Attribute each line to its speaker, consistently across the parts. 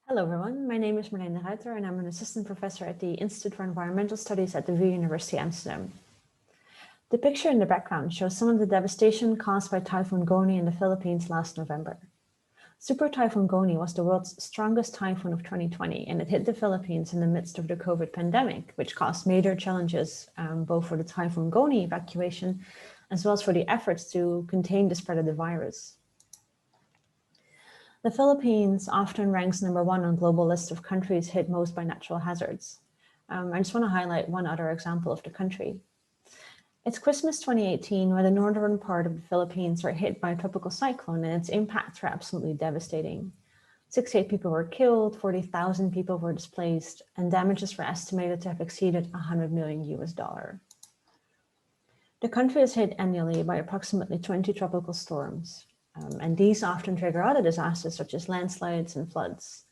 Speaker 1: Hello everyone, my name is Marlene Ruiter and I'm an assistant professor at the Institute for Environmental Studies at the VU University Amsterdam. The picture in the background shows some of the devastation caused by Typhoon Goni in the Philippines last November. Super Typhoon Goni was the world's strongest typhoon of 2020 and it hit the Philippines in the midst of the COVID pandemic, which caused major challenges both for the Typhoon Goni evacuation as well as for the efforts to contain the spread of the virus. The Philippines often ranks #1 on global list of countries hit most by natural hazards. I just want to highlight one other example of the country. It's Christmas 2018 when the northern part of the Philippines were hit by a tropical cyclone and its impacts were absolutely devastating. 68 people were killed, 40,000 people were displaced, and damages were estimated to have exceeded $100 million. The country is hit annually by approximately 20 tropical storms. And these often trigger other disasters such as landslides and floods.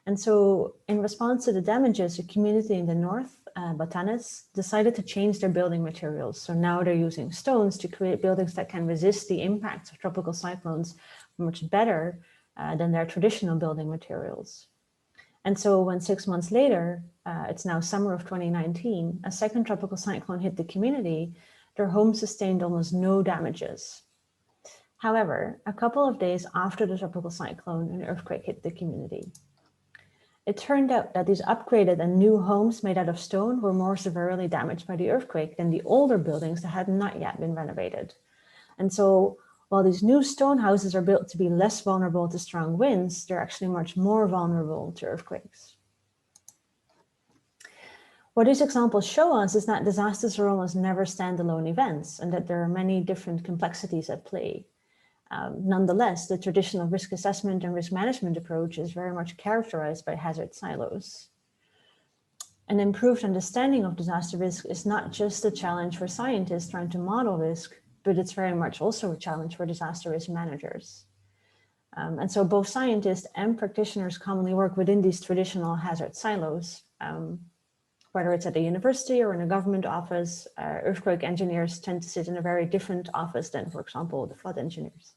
Speaker 1: And so in response to the damages, a community in the north, Batanes, decided to change their building materials. So now they're using stones to create buildings that can resist the impacts of tropical cyclones much better than their traditional building materials. And so when 6 months later, it's now summer of 2019, a second tropical cyclone hit the community, their home sustained almost no damages. However, a couple of days after the tropical cyclone, an earthquake hit the community. It turned out that these upgraded and new homes made out of stone were more severely damaged by the earthquake than the older buildings that had not yet been renovated. And so while these new stone houses are built to be less vulnerable to strong winds, they're actually much more vulnerable to earthquakes. What these examples show us is that disasters are almost never standalone events and that there are many different complexities at play. Nonetheless, the traditional risk assessment and risk management approach is very much characterized by hazard silos. An improved understanding of disaster risk is not just a challenge for scientists trying to model risk, but it's very much also a challenge for disaster risk managers. And so both scientists and practitioners commonly work within these traditional hazard silos. Whether it's at a university or in a government office, earthquake engineers tend to sit in a very different office than, for example, the flood engineers.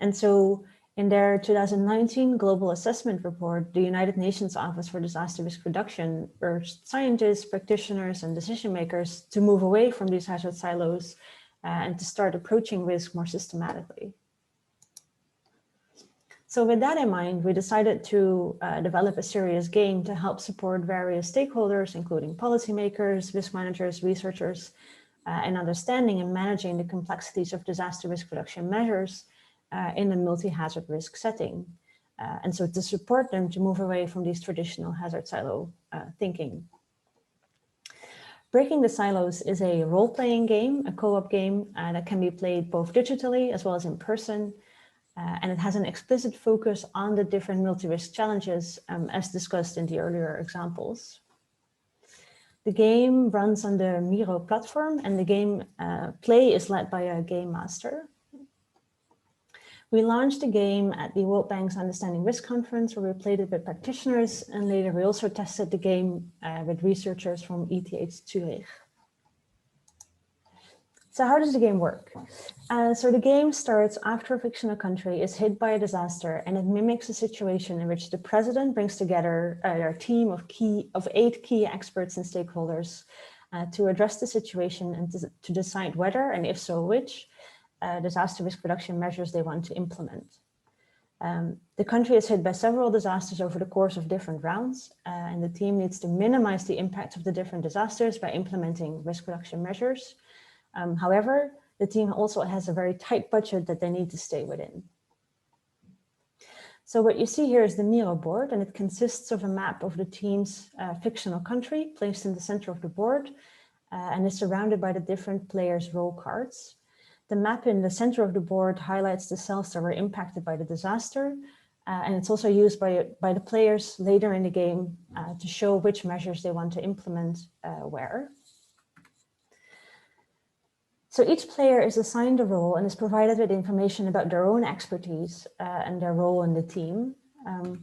Speaker 1: And so in their 2019 Global Assessment Report, the United Nations Office for Disaster Risk Reduction urged scientists, practitioners, and decision makers to move away from these hazard silos and to start approaching risk more systematically. So with that in mind, we decided to develop a serious game to help support various stakeholders, including policymakers, risk managers, researchers, in understanding and managing the complexities of disaster risk reduction measures in a multi-hazard risk setting. And so to support them to move away from these traditional hazard silo thinking. Breaking the Silos is a role-playing game, a co-op game that can be played both digitally as well as in person. And it has an explicit focus on the different multi-risk challenges as discussed in the earlier examples. The game runs on the Miro platform and the game play is led by a game master. We launched the game at the World Bank's Understanding Risk Conference where we played it with practitioners and later we also tested the game with researchers from ETH Zurich. So how does the game work? So the game starts after a fictional country is hit by a disaster and it mimics a situation in which the president brings together a team of 8 key experts and stakeholders to address the situation and to decide whether, and if so, which disaster risk reduction measures they want to implement. The country is hit by several disasters over the course of different rounds, and the team needs to minimize the impact of the different disasters by implementing risk reduction measures. However, the team also has a very tight budget that they need to stay within. So what you see here is the Miro board, and it consists of a map of the team's fictional country placed in the center of the board, and is surrounded by the different players' role cards. The map in the center of the board highlights the cells that were impacted by the disaster, and it's also used by the players later in the game to show which measures they want to implement where. So each player is assigned a role and is provided with information about their own expertise and their role in the team,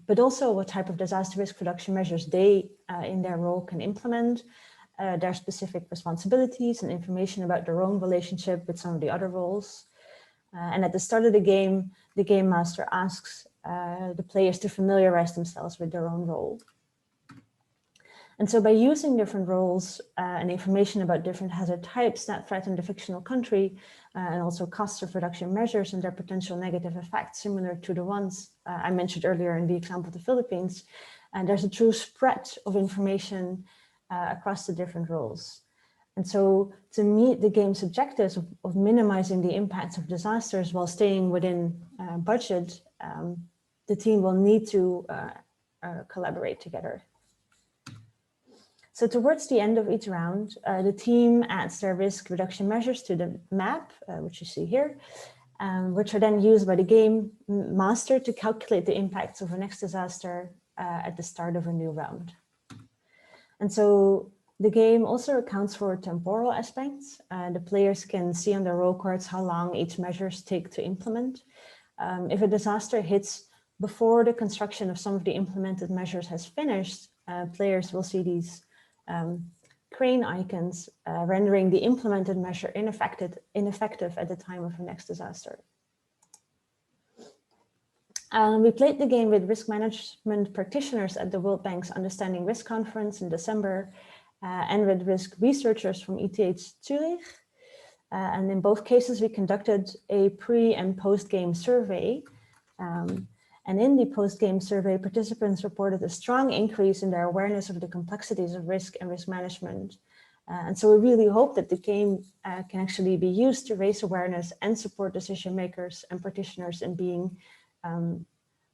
Speaker 1: but also what type of disaster risk reduction measures they in their role can implement, their specific responsibilities and information about their own relationship with some of the other roles. And at the start of the game master asks the players to familiarize themselves with their own role. And so by using different roles and information about different hazard types that threaten the fictional country, and also costs of reduction measures and their potential negative effects, similar to the ones I mentioned earlier in the example of the Philippines, and there's a true spread of information across the different roles. And so to meet the game's objectives of minimizing the impacts of disasters while staying within budget, the team will need to collaborate together. So towards the end of each round, the team adds their risk reduction measures to the map, which you see here, which are then used by the game master to calculate the impacts of a next disaster at the start of a new round. And so the game also accounts for temporal aspects. The players can see on their roll cards how long each measures take to implement. If a disaster hits before the construction of some of the implemented measures has finished, players will see these crane icons rendering the implemented measure ineffective at the time of the next disaster. We played the game with risk management practitioners at the World Bank's Understanding Risk Conference in December, and with risk researchers from ETH Zurich. And in both cases, we conducted a pre- and post-game survey. And in the post-game survey, participants reported a strong increase in their awareness of the complexities of risk and risk management. And so we really hope that the game can actually be used to raise awareness and support decision makers and practitioners in being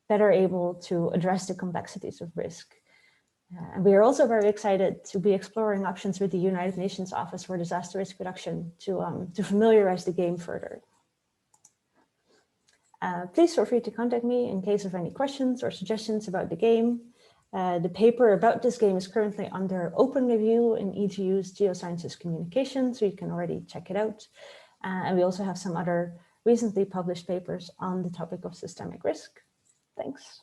Speaker 1: better able to address the complexities of risk. And we are also very excited to be exploring options with the United Nations Office for Disaster Risk Reduction to familiarize the game further. Please feel free to contact me in case of any questions or suggestions about the game. The paper about this game is currently under open review in EGU's Geosciences Communication, so you can already check it out. And we also have some other recently published papers on the topic of systemic risk. Thanks.